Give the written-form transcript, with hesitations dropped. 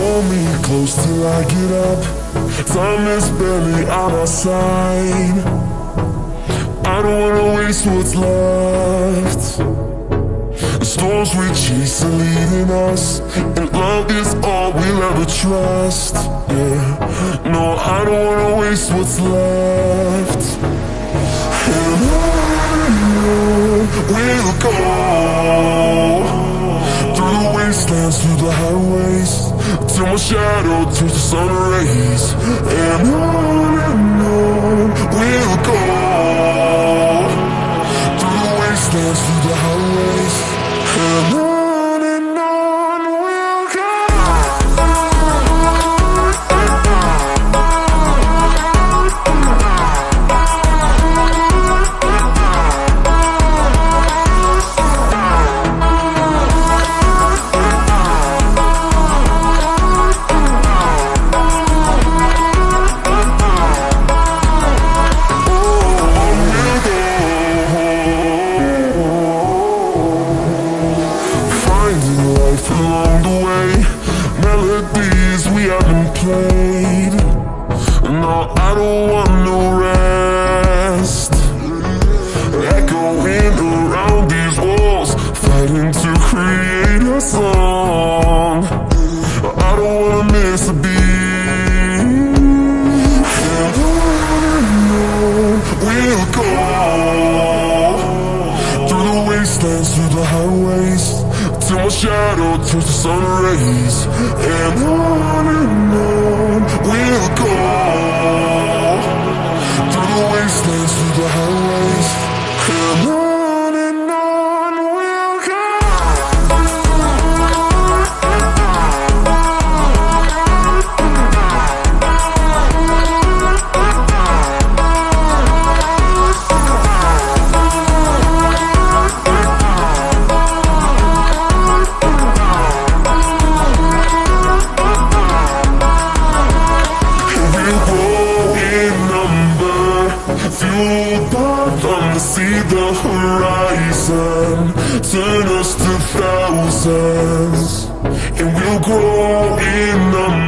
Hold me close till I get up. Time is barely on our side. I don't wanna waste what's left. The storms we chase are leading us, and love is all we'll ever trust. Yeah, no, I don't wanna waste what's left. And on we'll go, through the wastelands, through the highways, till my shadow turns to sun rays. And on we'll go, through the wastelands, through the highways. And on we'll go. Along the way, melodies we haven't played. No, I don't want no rest. Echoing around these walls, fighting to create a song. I don't wanna miss a beat. And on we'll go, through the wastelands, through the highways, till my shadow turns to sun rays. And on we'll go, through the wastelands, through the highways. And on we'll go. Fueled by them to see the horizon, turn us to thousands, and we'll grow in numbers.